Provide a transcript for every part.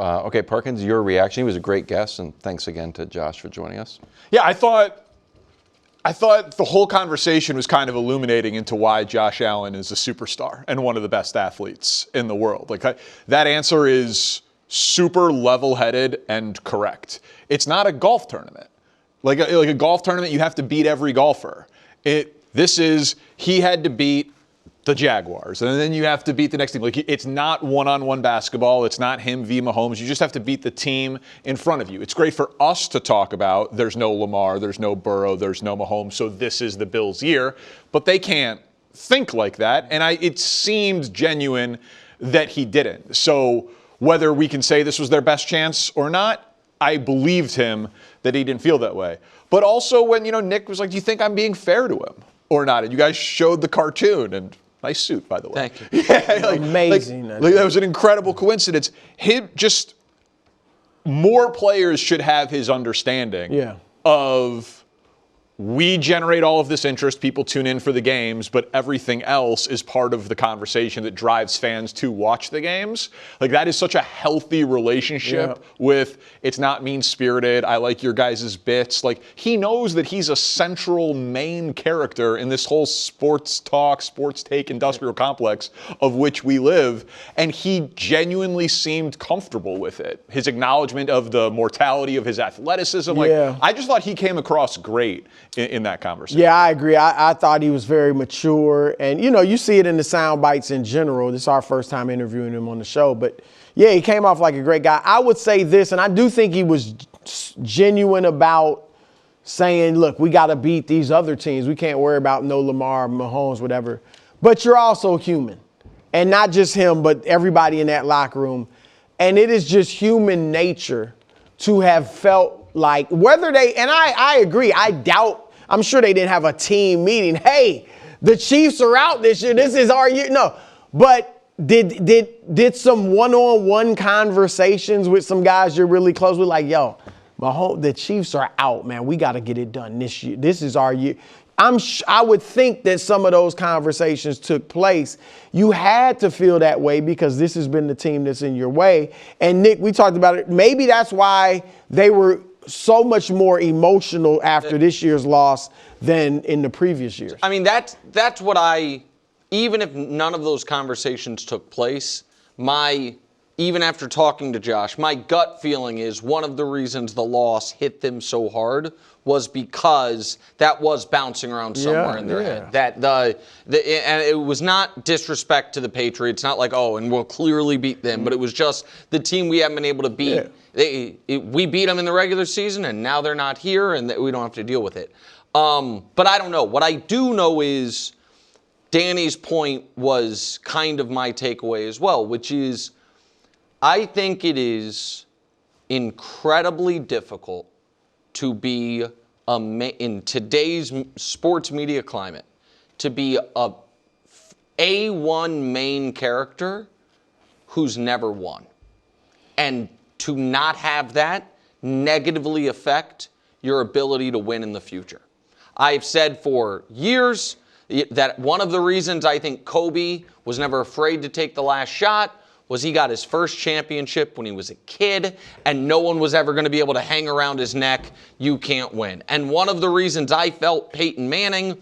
Okay, Parkins, your reaction. He was a great guest, and thanks again to Josh for joining us. Yeah, I thought the whole conversation was kind of illuminating into why Josh Allen is a superstar and one of the best athletes in the world. Like that answer is super level-headed and correct. It's not a golf tournament. Like a golf tournament, you have to beat every golfer. He had to beat the Jaguars, and then you have to beat the next team. Like, it's not one-on-one basketball. It's not him v. Mahomes. You just have to beat the team in front of you. It's great for us to talk about. There's no Lamar, there's no Burrow, there's no Mahomes, so this is the Bills' year. But they can't think like that, and it seemed genuine that he didn't. So whether we can say this was their best chance or not, I believed him that he didn't feel that way. But also when, Nick was like, do you think I'm being fair to him or not? And you guys showed the cartoon, and nice suit, by the way. Thank you. Yeah, amazing. That was an incredible coincidence. More players should have his understanding of we generate all of this interest. People tune in for the games, but everything else is part of the conversation that drives fans to watch the games. Like, that is such a healthy relationship with, it's not mean-spirited, I like your guys' bits. Like, he knows that he's a central main character in this whole sports talk, sports take industrial complex of which we live, and he genuinely seemed comfortable with it. His acknowledgement of the mortality of his athleticism, I just thought he came across great in that conversation. Yeah, I agree. I thought he was very mature. And, you see it in the sound bites in general. This is our first time interviewing him on the show. But, yeah, he came off like a great guy. I would say this, and I do think he was genuine about saying, look, we got to beat these other teams. We can't worry about no Lamar, Mahomes, whatever. But you're also human. And not just him, but everybody in that locker room. And it is just human nature to have felt like whether they, and I agree, I'm sure they didn't have a team meeting. Hey, the Chiefs are out this year. This is our year. No, but did some one-on-one conversations with some guys you're really close with, like, yo, the Chiefs are out, man. We got to get it done this year. This is our year. I would think that some of those conversations took place. You had to feel that way because this has been the team that's in your way. And Nick, we talked about it. Maybe that's why they were so much more emotional after this year's loss than in the previous years. I mean, that's what even if none of those conversations took place, even after talking to Josh, my gut feeling is one of the reasons the loss hit them so hard was because that was bouncing around somewhere in their head. That and it was not disrespect to the Patriots, not like, and we'll clearly beat them, but it was just the team we haven't been able to beat. We beat them in the regular season, and now they're not here, and we don't have to deal with it. But I don't know. What I do know is Danny's point was kind of my takeaway as well, which is I think it is incredibly difficult to be in today's sports media climate, to be a A1 main character who's never won. And to not have that negatively affect your ability to win in the future. I've said for years that one of the reasons I think Kobe was never afraid to take the last shot was he got his first championship when he was a kid, and no one was ever going to be able to hang around his neck, you can't win. And one of the reasons I felt Peyton Manning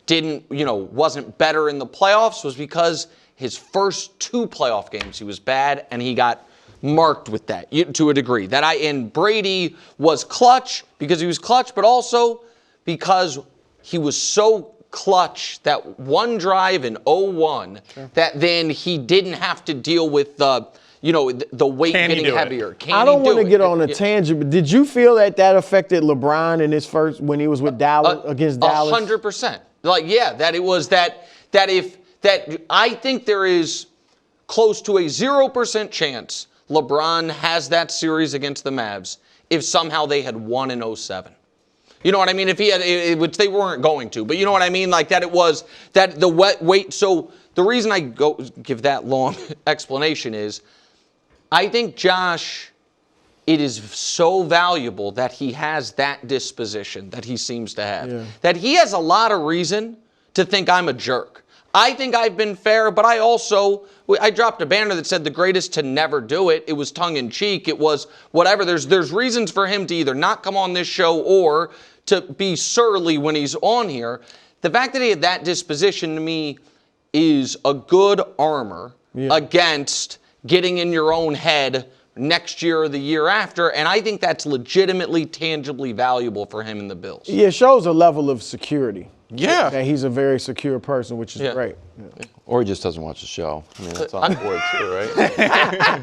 wasn't better in the playoffs was because his first 2 playoff games he was bad, and he got marked with that to a degree. And Brady was clutch because he was clutch, but also because he was so clutch that one drive in 0-1 that then he didn't have to deal with the weight getting heavier. I don't want to get on a tangent, but did you feel that affected LeBron in his first when he was with Dallas against Dallas? 100%. That it was that I think there is close to a 0% chance LeBron has that series against the Mavs if somehow they had won in 07. You know what I mean? If he had, which they weren't going to, but you know what I mean? Like that it was that the weight. So the reason I give that long explanation is I think Josh, it is so valuable that he has that disposition that he seems to have. That he has a lot of reason to think I'm a jerk. I think I've been fair, but I dropped a banner that said the greatest to never do it. It was tongue-in-cheek. It was whatever. There's reasons for him to either not come on this show or to be surly when he's on here. The fact that he had that disposition to me is a good armor against getting in your own head next year or the year after, and I think that's legitimately, tangibly valuable for him in the Bills. Yeah, it shows a level of security. Yeah. That he's a very secure person, which is great. Yeah. Or he just doesn't watch the show. I mean, that's on board too, right?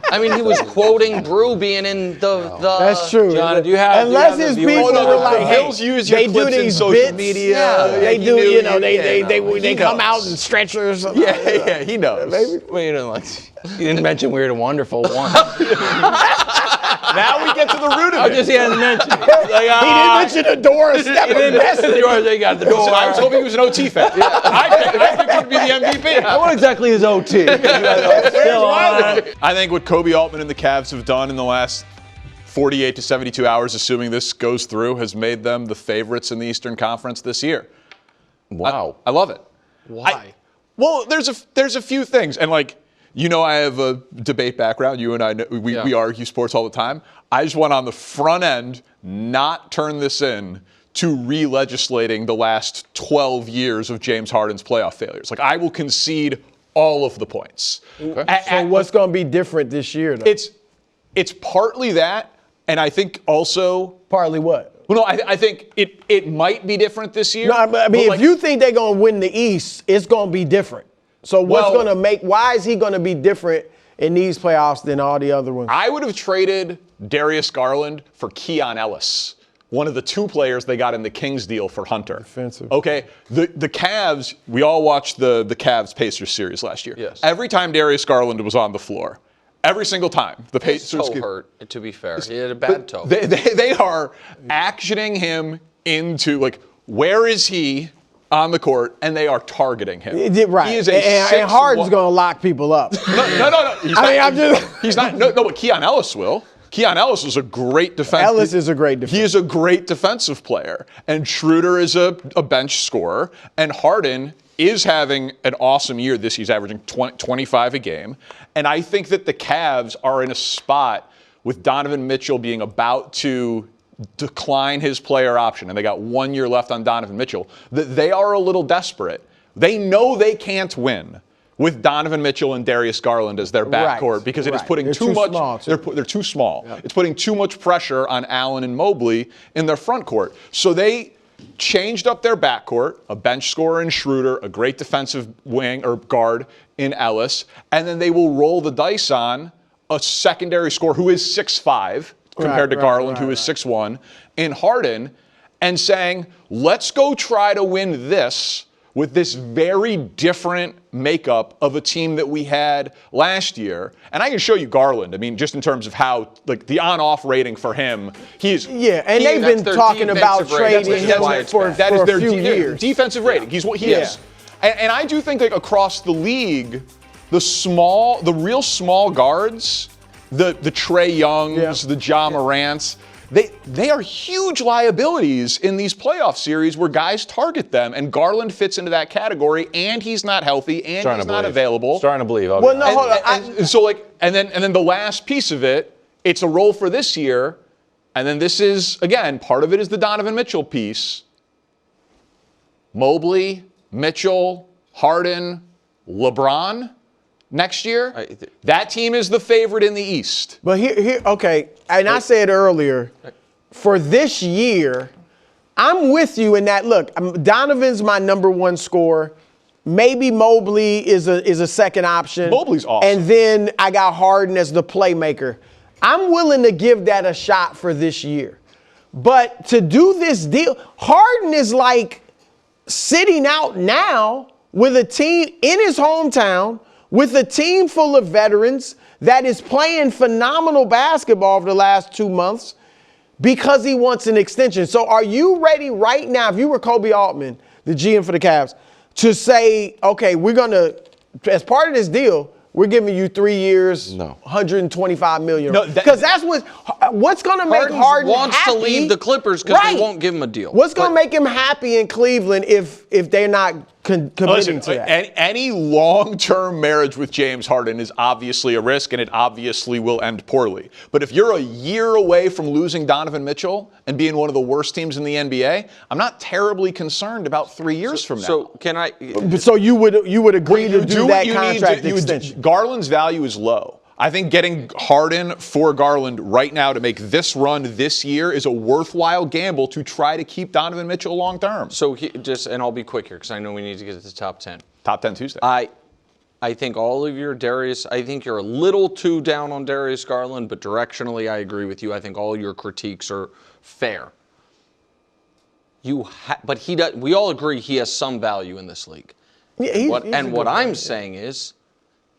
I mean, he was quoting Brew being in the That's true. John, do you have Unless the his viewers? people Oh, no, were like, the hey, Bills use your they do clips in these social bits. media. Yeah, Yeah, they he do, knew you know, you- they he come out knows. in stretchers. Yeah, he knows. Well, you know, like, you didn't mention Weird and Wonderful once. Now we get to the root of I it. just he hasn't mentioned it. Like, He didn't mention the door a step He didn't of mention the door. They got the door. So I was hoping he was an OT fan. I picked him to be the MVP. What exactly is OT? Still on. I think what Kobe Altman and the Cavs have done in the last 48 to 72 hours, assuming this goes through, has made them the favorites in the Eastern Conference this year. Wow. I love it. Why? Well, there's a few things, and like, you know, I have a debate background. You and I, we argue sports all the time. I just want on the front end not turn this in to re-legislating the last 12 years of James Harden's playoff failures. Like, I will concede all of the points. Okay. So what's going to be different this year, though? It's partly that, and I think also. Partly what? Well, no, I think it might be different this year. No, I mean, but if you think they're going to win the East, it's going to be different. So why is he going to be different in these playoffs than all the other ones? I would have traded Darius Garland for Keon Ellis, one of the two players they got in the Kings deal for Hunter. Defensive. Okay, the Cavs, we all watched the Cavs-Pacers series last year. Yes. Every time Darius Garland was on the floor, every single time, the Pacers Toe hurt, to be fair. He had a bad toe. They are actioning him into, like, where is he on the court, and they are targeting him. Right. He is a and Harden's going to lock people up. No. He's not. No, but Keon Ellis will. Keon Ellis is a great defense. Ellis is a great defender. He is a great defensive player. And Schroeder is a bench scorer. And Harden is having an awesome year this year. He's averaging 25 a game. And I think that the Cavs are in a spot with Donovan Mitchell being about to decline his player option, and they got 1 year left on Donovan Mitchell, that they are a little desperate. They know they can't win with Donovan Mitchell and Darius Garland as their backcourt because it is putting They're too too much. small, too. They're too small. Yep. It's putting too much pressure on Allen and Mobley in their front court. So they changed up their backcourt, a bench scorer in Schroeder, a great defensive wing or guard in Ellis, and then they will roll the dice on a secondary scorer who is 6'5", compared to Garland, who is 6'1", in Harden, and saying, let's go try to win this with this very different makeup of a team that we had last year. And I can show you Garland. I mean, just in terms of how, like, the on-off rating for him, he's... Yeah, and they've been talking about trading him for a few years. Defensive rating. He's what he is. And I do think, like, across the league, the real small guards, the Trae Youngs, the Ja Morants, they are huge liabilities in these playoff series where guys target them, and Garland fits into that category, and he's not healthy, and he's not available. Starting to believe. Well, no, hold on. And so, like, and then the last piece of it, it's a role for this year, and then this is, again, part of it is the Donovan Mitchell piece. Mobley, Mitchell, Harden, LeBron next year, that team is the favorite in the East. But here, okay, and I said earlier, for this year, I'm with you in that. Look, Donovan's my number one scorer. Maybe Mobley is a second option. Mobley's awesome. And then I got Harden as the playmaker. I'm willing to give that a shot for this year. But to do this deal, Harden is like sitting out now with a team in his hometown, with a team full of veterans that is playing phenomenal basketball over the last 2 months because he wants an extension. So are you ready right now, if you were Kobe Altman, the GM for the Cavs, to say, okay, we're going to, as part of this deal, we're giving you 3 years, $125 million. Because that's what's going to make Harden wants happy. To leave the Clippers because they won't give him a deal. What's going to make him happy in Cleveland if they're not committing to that. Any long-term marriage with James Harden is obviously a risk, and it obviously will end poorly. But if you're a year away from losing Donovan Mitchell and being one of the worst teams in the NBA, I'm not terribly concerned about 3 years from now. So can I? So you would agree to do that contract extension? Garland's value is low. I think getting Harden for Garland right now to make this run this year is a worthwhile gamble to try to keep Donovan Mitchell long term. So and I'll be quick here because I know we need to get to the top 10. Top 10 Tuesday. I think all of your Darius, I think you're a little too down on Darius Garland, but directionally I agree with you. I think all your critiques are fair. But he does. We all agree he has some value in this league. Yeah, what I'm saying is,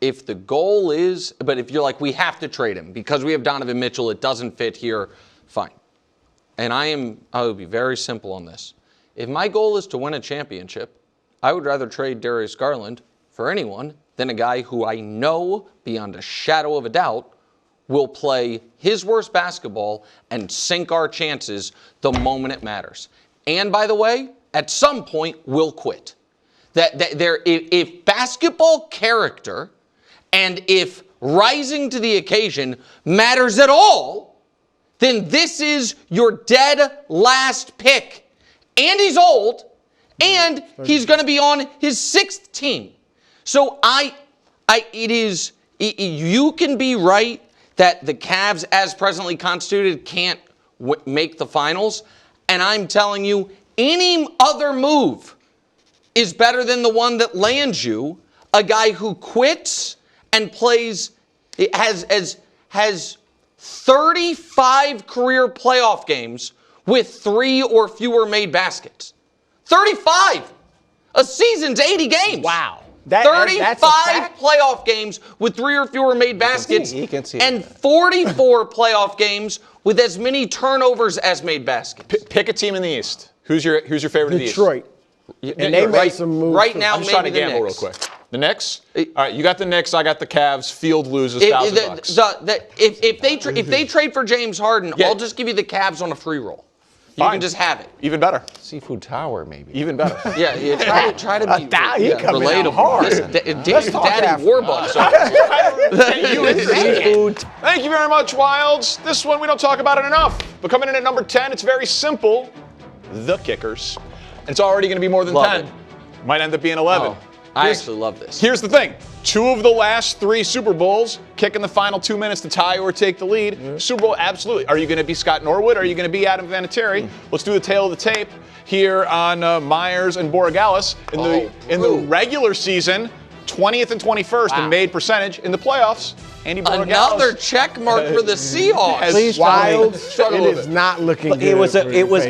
if the goal is, but if you're like, we have to trade him because we have Donovan Mitchell, it doesn't fit here, fine. And I will be very simple on this. If my goal is to win a championship, I would rather trade Darius Garland for anyone than a guy who I know beyond a shadow of a doubt will play his worst basketball and sink our chances the moment it matters. And by the way, at some point, will quit. If basketball character and if rising to the occasion matters at all, then this is your dead last pick. And he's old, and he's going to be on his 6th team. So you can be right that the Cavs, as presently constituted, can't make the finals. And I'm telling you, any other move is better than the one that lands you a guy who quits and plays, has 35 career playoff games with 3 or fewer made baskets. 35! A season's 80 games. Wow. 35 playoff games with 3 or fewer made baskets. And 44 playoff games with as many turnovers as made baskets. Pick a team in the East. Who's your favorite in the East? Detroit. And they made some moves. Right now, I'm just trying to gamble real quick. The Knicks? All right, you got the Knicks. I got the Cavs. Field loses $1,000. If they trade for James Harden, I'll just give you the Cavs on a free roll. You can just have it. Even better. Seafood Tower, maybe. Even better. Try to be relatable. Hard. Daddy Warbucks. Thank you very much, Wilds. This one we don't talk about it enough. But coming in at number 10, it's very simple. The Kickers. And it's already going to be more than 10. Might end up being 11. I actually love this. Here's the thing. 2 of the last 3 Super Bowls, kicking the final 2 minutes to tie or take the lead. Super Bowl, absolutely. Are you going to be Scott Norwood? Are you going to be Adam Vinatieri? Let's do the tail of the tape here on Myers and Borregales. In the regular season, 20th and 21st in made percentage. In the playoffs, Andy Borregales. Another check mark for the Seahawks. Please, Wild. It is not looking good.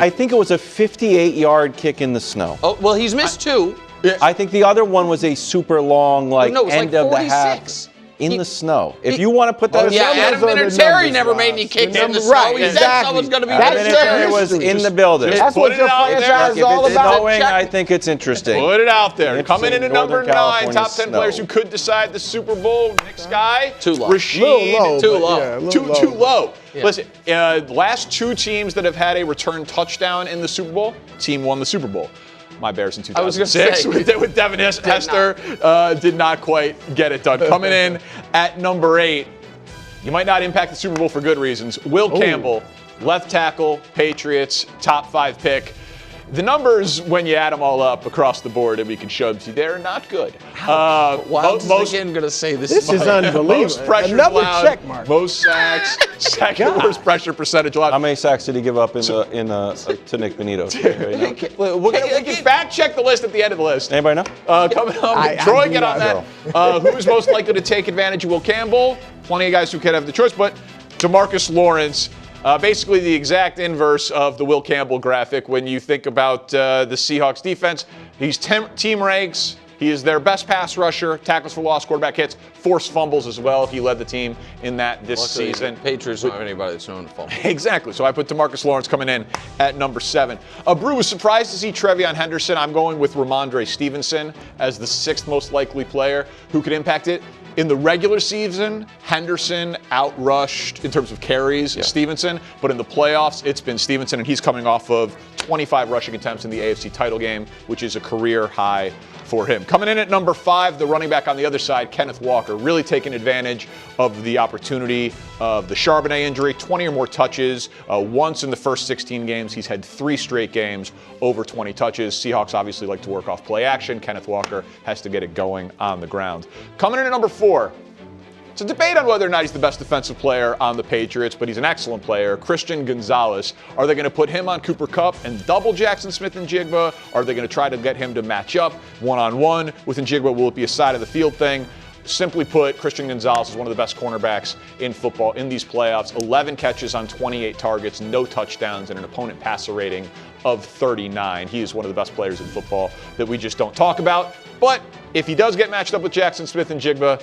I think it was a 58-yard kick in the snow. Oh, well, he's missed 2. I think the other one was a super long, end of the half in the snow. If you want to put that, Adam Vinatieri never made any kicks in the snow. He said someone's going to be Vinatieri was in the building. That's what your franchise is all about. I think it's interesting. Put it out there. Coming in at number 9, top 10 players who could decide the Super Bowl. Knicks guy. Too low. Rashid. Too low. Too low. Yeah. Listen, last 2 teams that have had a return touchdown in the Super Bowl, team won the Super Bowl. My Bears in 2006 with Devin Hester did not quite get it done. Coming in at number 8, you might not impact the Super Bowl for good reasons. Will Campbell, left tackle, Patriots, top 5 pick. The numbers, when you add them all up across the board, and we can show them to you, they're not good. Most again going to say this is unbelievable. Most pressure allowed, check mark. most sacks, second worst pressure percentage allowed. How many sacks did he give up to Nick Benito? We can fact check the list at the end of the list. Anybody know? Coming up, Troy, get on that. Who's most likely to take advantage of Will Campbell? Plenty of guys who could have the choice, but DeMarcus Lawrence. Basically the exact inverse of the Will Campbell graphic when you think about the Seahawks defense. He's team ranks. He is their best pass rusher, tackles for loss, quarterback hits, forced fumbles as well. He led the team in that this season. Patriots don't have anybody that's known to fumble. Exactly. So I put DeMarcus Lawrence coming in at number 7. Brew was surprised to see Trevion Henderson. I'm going with Ramondre Stevenson as the 6th most likely player who could impact it. In the regular season, Henderson outrushed in terms of carries Stevenson, but in the playoffs, it's been Stevenson, and he's coming off of 25 rushing attempts in the AFC title game, which is a career high for him. Coming in at number 5, the running back on the other side, Kenneth Walker, really taking advantage of the opportunity of the Charbonnet injury, 20 or more touches. Once in the first 16 games, he's had 3 straight games over 20 touches. Seahawks obviously like to work off play action. Kenneth Walker has to get it going on the ground. Coming in at number 4, it's a debate on whether or not he's the best defensive player on the Patriots, but he's an excellent player. Christian Gonzalez. Are they going to put him on Cooper Kupp and double Jackson Smith and Jigba? Are they going to try to get him to match up one-on-one with Njigba? Will it be a side of the field thing? Simply put, Christian Gonzalez is one of the best cornerbacks in football in these playoffs. 11 catches on 28 targets, no touchdowns, and an opponent passer rating of 39. He is one of the best players in football that we just don't talk about. But if he does get matched up with Jackson Smith and Jigba,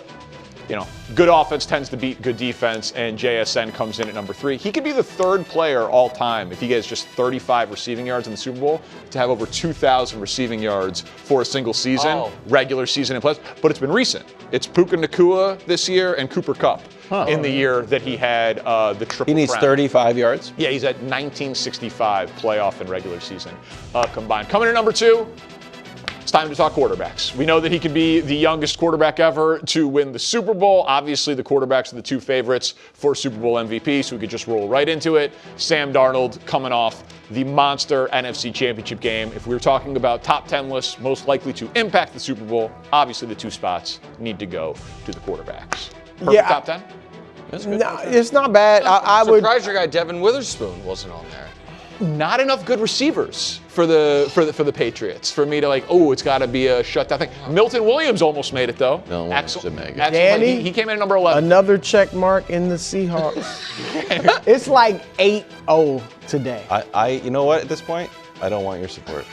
good offense tends to beat good defense, and JSN comes in at number 3. He could be the 3rd player all time if he gets just 35 receiving yards in the Super Bowl to have over 2,000 receiving yards for a single season, regular season and playoffs. But it's been recent. It's Puka Nacua this year and Cooper Kupp in the year that he had the triple He needs crown. 35 yards? Yeah, he's at 1965 playoff and regular season combined. Coming in at number 2, it's time to talk quarterbacks. We know that he could be the youngest quarterback ever to win the Super Bowl. Obviously, the quarterbacks are the 2 favorites for Super Bowl MVP, so we could just roll right into it. Sam Darnold coming off the monster NFC Championship game. If we were talking about top 10 lists most likely to impact the Super Bowl, obviously the 2 spots need to go to the quarterbacks. Perfect top 10? No, it's not bad. I would. Surprised your guy Devin Witherspoon wasn't on there. Not enough good receivers for the Patriots for me to it's got to be a shutdown thing. Milton Williams almost made it though. Milton Williams did make it. Danny, he came in at number 11. Another check mark in the Seahawks. It's like 8-0 today. You know what? At this point, I don't want your support.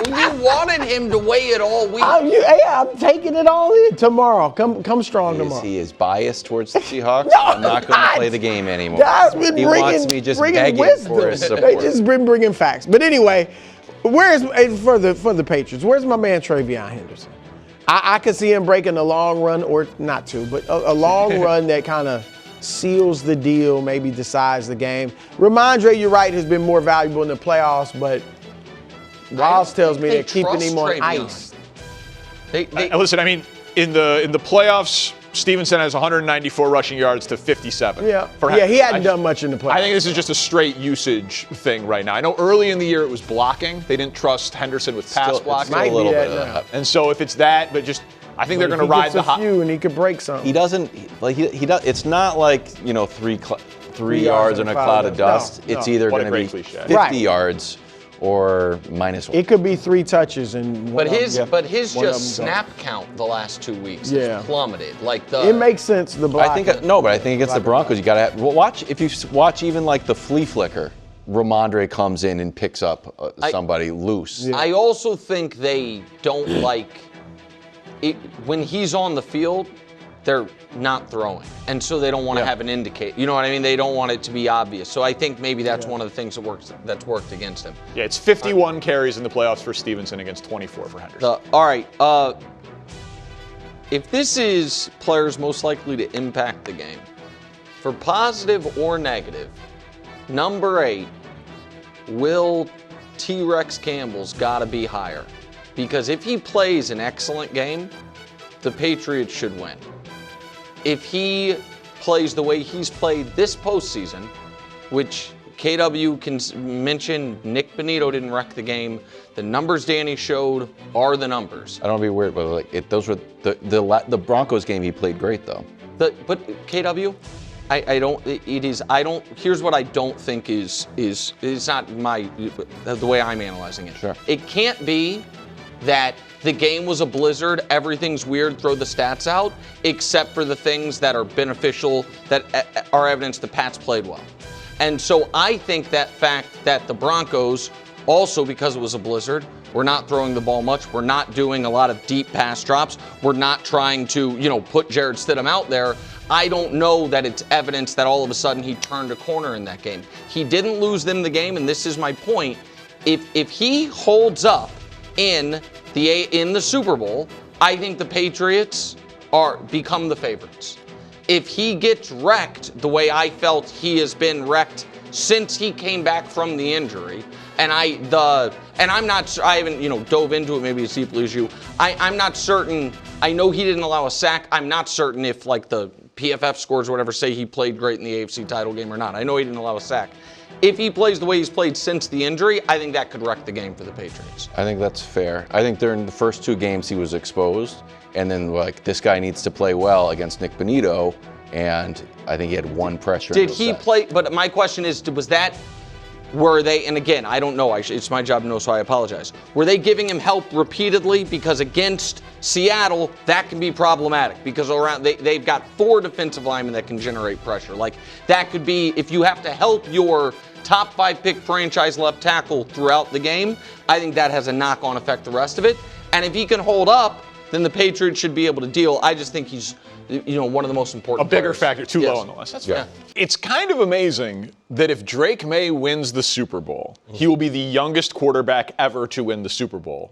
You wanted him to weigh it all week. I'm taking it all in tomorrow. Come strong tomorrow. He is biased towards the Seahawks. No, I'm not going to play the game anymore. God's been he wants me just begging wisdom. for his support. They just been bringing facts. But anyway, where's for the Patriots? Where's my man Travion Henderson? I could see him breaking a long run, or not two, but a long run that kind of seals the deal, maybe decides the game. Ramondre, you're right, has been more valuable in the playoffs, but Ross tells me they're keeping him on ice. Listen, I mean, in the playoffs, Stevenson has 194 rushing yards to 57. Yeah, he hadn't done much in the playoffs. I think this is just a straight usage thing right now. I know early in the year it was blocking. They didn't trust Henderson with pass blocking. Still a little bit of that. And so if it's that, but just I think they're going to ride the hot. He gets a few and he could break something. He doesn't he does. It's not like 3 yards in a cloud of dust. No. It's either going to be cliche. 50 yards or -1. It could be 3 touches and. But his just snap count the last 2 weeks has plummeted. It makes sense. The block. I think against the Broncos you got to watch. If you watch even like the flea flicker, Ramondre comes in and picks up somebody loose. I also think they don't like it when he's on the field. They're not throwing, and so they don't want to have an indicate. You know what I mean? They don't want it to be obvious. So I think maybe that's one of the things that's worked against him. Yeah, it's 51 carries in the playoffs for Stevenson against 24 for Henderson. All right. If this is players most likely to impact the game, for positive or negative, number 8, Will T-Rex Campbell's got to be higher, because if he plays an excellent game, the Patriots should win. If he plays the way he's played this postseason, which KW can mention, Nick Bonito didn't wreck the game. The numbers Danny showed are the numbers. I don't want to be weird, but those were the Broncos game. He played great though. But KW, Here's what I don't think is not the way I'm analyzing it. Sure. It can't be that the game was a blizzard, everything's weird, throw the stats out, except for the things that are beneficial, that are evidence the Pats played well. And so I think that fact that the Broncos, also because it was a blizzard, we're not throwing the ball much, we're not doing a lot of deep pass drops, we're not trying to, put Jared Stidham out there, I don't know that it's evidence that all of a sudden he turned a corner in that game. He didn't lose them the game, and this is my point. If he holds up in the Super Bowl, I think the Patriots become the favorites. If he gets wrecked the way I felt he has been wrecked since he came back from the injury. And I'm not, I haven't, dove into it maybe as deeply as you. I'm not certain. I know he didn't allow a sack. I'm not certain if like the PFF scores or whatever say he played great in the AFC title game or not. I know he didn't allow a sack. If he plays the way he's played since the injury, I think that could wreck the game for the Patriots. I think that's fair. I think during the first 2 games he was exposed, and then like this guy needs to play well against Nick Bonito, and I think he had 1 pressure. Did he play? But my question is, were they, and again, I don't know, it's my job to know, so I apologize. Were they giving him help repeatedly? Because against Seattle, that can be problematic because they've got 4 defensive linemen that can generate pressure. Like, that could be, if you have to help your top 5 pick franchise left tackle throughout the game, I think that has a knock-on effect the rest of it. And if he can hold up, then the Patriots should be able to deal. I just think he's one of the most important A bigger players. factor, too Yes. low on the list. That's fair. It's kind of amazing that if Drake Maye wins the Super Bowl, he will be the youngest quarterback ever to win the Super Bowl.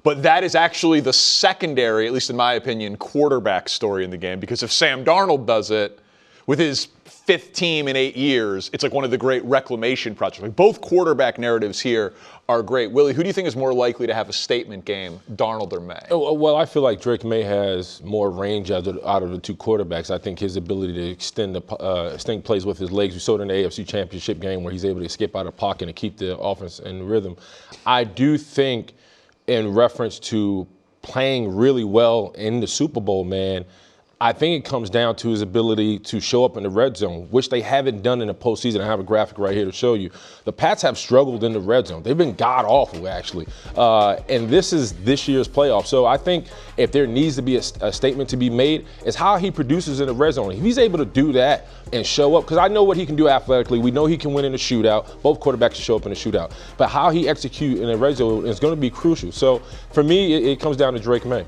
But that is actually the secondary, at least in my opinion, quarterback story in the game. Because if Sam Darnold does it with his 5th team in 8 years, it's like one of the great reclamation projects. Like both quarterback narratives here are great. Willie, who do you think is more likely to have a statement game, Darnold or Maye? Well, I feel like Drake Maye has more range out of the 2 quarterbacks. I think his ability to extend plays with his legs. We saw it in the AFC Championship game where he's able to skip out of the pocket and keep the offense in rhythm. I do think, in reference to playing really well in the Super Bowl, man, I think it comes down to his ability to show up in the red zone, which they haven't done in the postseason. I have a graphic right here to show you. The Pats have struggled in the red zone. They've been god-awful, actually. And this is this year's playoff. So I think if there needs to be a statement to be made, it's how he produces in the red zone. If he's able to do that and show up, because I know what he can do athletically. We know he can win in a shootout. Both quarterbacks can show up in a shootout. But how he executes in the red zone is going to be crucial. So for me, it comes down to Drake Maye.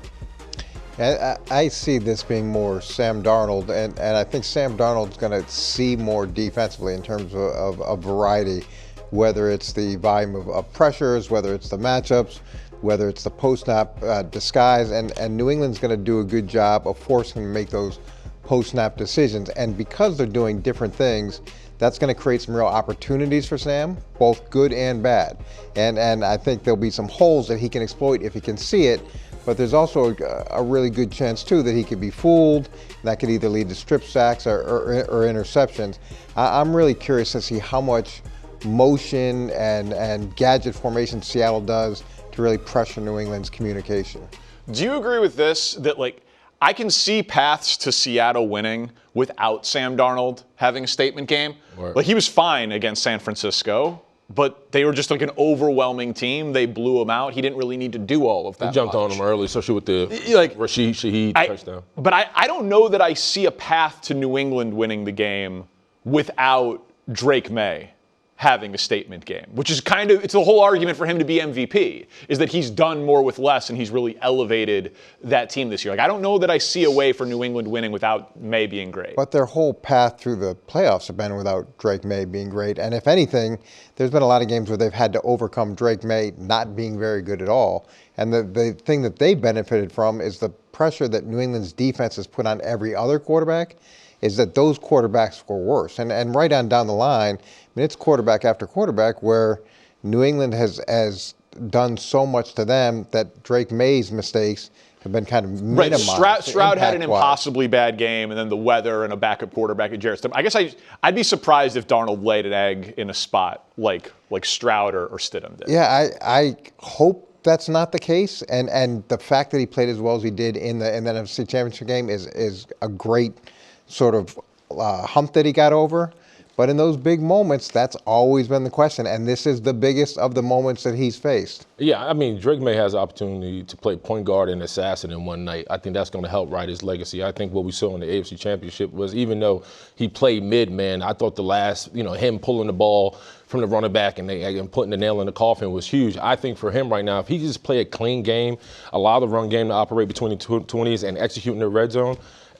I see this being more Sam Darnold, and I think Sam Darnold's going to see more defensively in terms of a variety, whether it's the volume of pressures, whether it's the matchups, whether it's the post-snap disguise, and New England's going to do a good job of forcing him to make those post-snap decisions. And because they're doing different things, that's going to create some real opportunities for Sam, both good and bad. And I think there'll be some holes that he can exploit if he can see it. But there's also a really good chance, too, that he could be fooled. That could either lead to strip sacks or interceptions. I'm really curious to see how much motion and gadget formation Seattle does to really pressure New England's communication. Do you agree with this, that, like, I can see paths to Seattle winning without Sam Darnold having a statement game? Right. Like, he was fine against San Francisco, but they were just like an overwhelming team. They blew him out. He didn't really need to do all of that. He jumped on him early, especially with the Rashid Shaheed touchdown. But I don't know that I see a path to New England winning the game without Drake Maye having a statement game, which is it's the whole argument for him to be MVP, is that he's done more with less and he's really elevated that team this year. Like, I don't know that I see a way for New England winning without Maye being great. But their whole path through the playoffs have been without Drake Maye being great. And if anything, there's been a lot of games where they've had to overcome Drake Maye not being very good at all. And the thing that they benefited from is the pressure that New England's defense has put on every other quarterback, is that those quarterbacks were worse. And right on down the line, I mean, it's quarterback after quarterback where New England has done so much to them that Drake Maye's mistakes have been kind of minimized. Right. Stroud had an impossibly bad game, and then the weather and a backup quarterback at Jarrett. I guess I'd be surprised if Darnold laid an egg in a spot like Stroud or Stidham did. Yeah, I hope that's not the case, and the fact that he played as well as he did in the NFC Championship game is a great sort of hump that he got over. But in those big moments, that's always been the question, and this is the biggest of the moments that he's faced. Yeah, I mean, Drake Maye has the opportunity to play point guard and assassin in one night. I think that's going to help write his legacy. I think what we saw in the AFC Championship was, even though he played mid-man, I thought the last, him pulling the ball from the running back and putting the nail in the coffin was huge. I think for him right now, if he just play a clean game, allow the run game to operate between the 20s and execute in the red zone,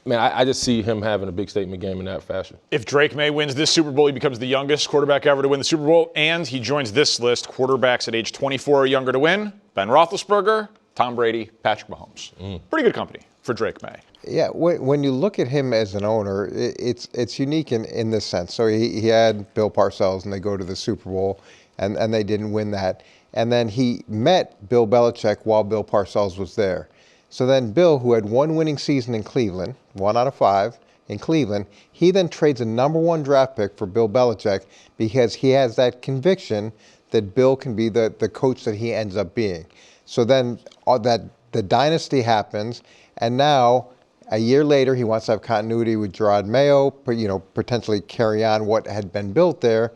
man, I just see him having a big statement game in that fashion. If Drake Maye wins this Super Bowl, he becomes the youngest quarterback ever to win the Super Bowl, and he joins this list, quarterbacks at age 24 or younger to win: Ben Roethlisberger, Tom Brady, Patrick Mahomes. Pretty good company for Drake Maye. Yeah, when you look at him as an owner, it's unique in this sense. So he had Bill Parcells, and they go to the Super Bowl, and they didn't win that. And then he met Bill Belichick while Bill Parcells was there. So then Bill, who had one winning season in Cleveland, 1 out of 5 in Cleveland, he then trades a #1 draft pick for Bill Belichick because he has that conviction that Bill can be the coach that he ends up being. So then the dynasty happens, and now a year later he wants to have continuity with Drake Maye, potentially carry on what had been built there.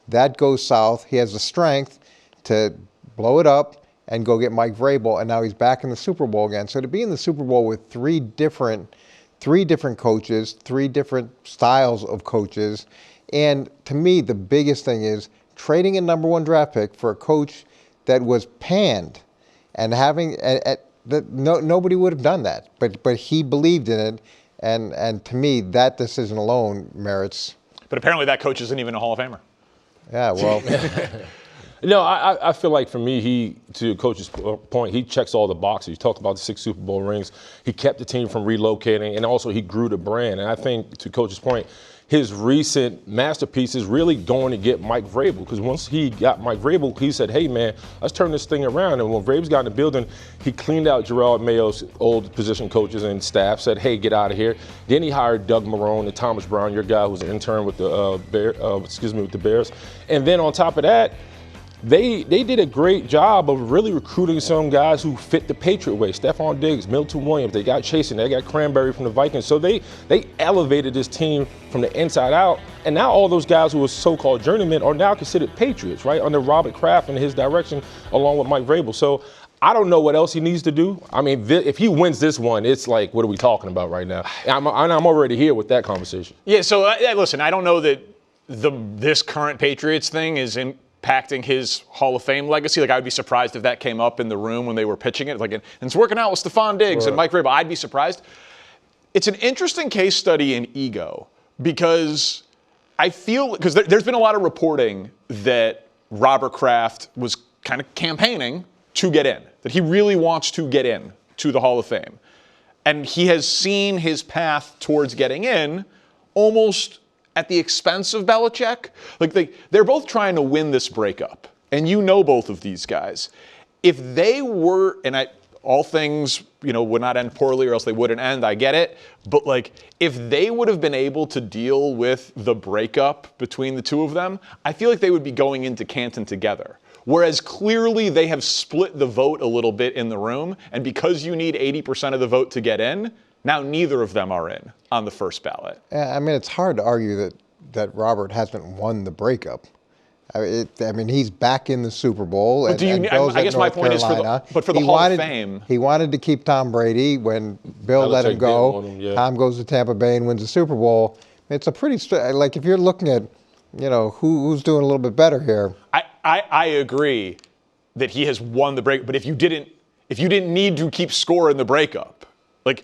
That goes south. He has the strength to blow it up and go get Mike Vrabel, and now he's back in the Super Bowl again. So to be in the Super Bowl with three different coaches, 3 different styles of coaches, and to me the biggest thing is trading a #1 draft pick for a coach that was panned, and having nobody would have done that, but he believed in it, and to me that decision alone merits. But apparently that coach isn't even a Hall of Famer. Yeah, well. No, I feel like for me, to Coach's point, he checks all the boxes. You talked about the 6 Super Bowl rings. He kept the team from relocating, and also he grew the brand. And I think, to Coach's point, his recent masterpiece is really going to get Mike Vrabel, because once he got Mike Vrabel, he said, hey, man, let's turn this thing around. And when Vrabel's got in the building, he cleaned out Gerard Mayo's old position coaches and staff, said, hey, get out of here. Then he hired Doug Marrone and Thomas Brown, your guy who's an intern with the with the Bears. And then on top of that, They did a great job of really recruiting some guys who fit the Patriot way. Stephon Diggs, Milton Williams, they got Chasen, they got Cranberry from the Vikings. So they elevated this team from the inside out. And now all those guys who were so-called journeymen are now considered Patriots, right, under Robert Kraft and his direction along with Mike Vrabel. So I don't know what else he needs to do. I mean, if he wins this one, it's like, what are we talking about right now? I'm already here with that conversation. Yeah, so listen, I don't know that this current Patriots thing is impacting his Hall of Fame legacy. Like, I would be surprised if that came up in the room when they were pitching it. Like, and it's working out with Stephon Diggs and Mike Vrabel. I'd be surprised. It's an interesting case study in ego, because I feel, because there's been a lot of reporting that Robert Kraft was kind of campaigning to get in, that he really wants to get in to the Hall of Fame. And he has seen his path towards getting in almost at the expense of Belichick. Like, they're both trying to win this breakup, and you know both of these guys. If they were, and all things, would not end poorly, or else they wouldn't end, I get it, but like, if they would have been able to deal with the breakup between the two of them, I feel like they would be going into Canton together. Whereas clearly they have split the vote a little bit in the room, and because you need 80% of the vote to get in, now neither of them are in on the first ballot. I mean, it's hard to argue that Robert hasn't won the breakup. I mean, he's back in the Super Bowl. But I guess my point is for the Hall of Fame. He wanted to keep Tom Brady. When Bill let him go, Tom goes to Tampa Bay and wins the Super Bowl. It's a pretty, like, if you're looking at, who's doing a little bit better here. I agree that he has won the break, but if you didn't need to keep score in the breakup, like,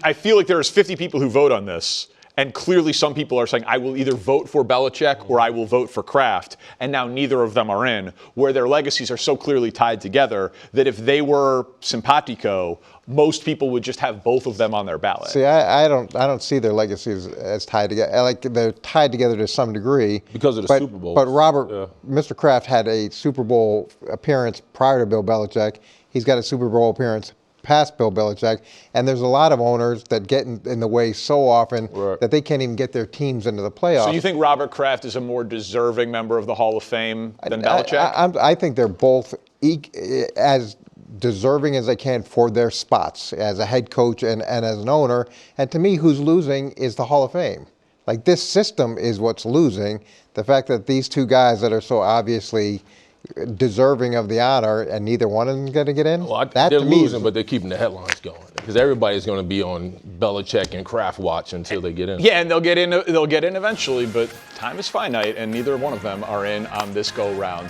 I feel like there's 50 people who vote on this, and clearly some people are saying, I will either vote for Belichick or I will vote for Kraft, and now neither of them are in, where their legacies are so clearly tied together that if they were simpatico, most people would just have both of them on their ballot. See, I don't see their legacies as tied together. Like, they're tied together to some degree. Because of the Super Bowl. But Mr. Kraft had a Super Bowl appearance prior to Bill Belichick. He's got a Super Bowl appearance past Bill Belichick, and there's a lot of owners that get in the way so often that they can't even get their teams into the playoffs. So you think Robert Kraft is a more deserving member of the Hall of Fame than Belichick? I think they're both as deserving as they can for their spots as a head coach and as an owner. And to me, who's losing is the Hall of Fame. Like, this system is what's losing. The fact that these two guys that are so obviously deserving of the honor, and neither one of them is going to get in. Well, they're losing, but they're keeping the headlines going, because everybody's going to be on Belichick and Kraft watch until they get in. Yeah, and they'll get in eventually, but time is finite, and neither one of them are in on this go round.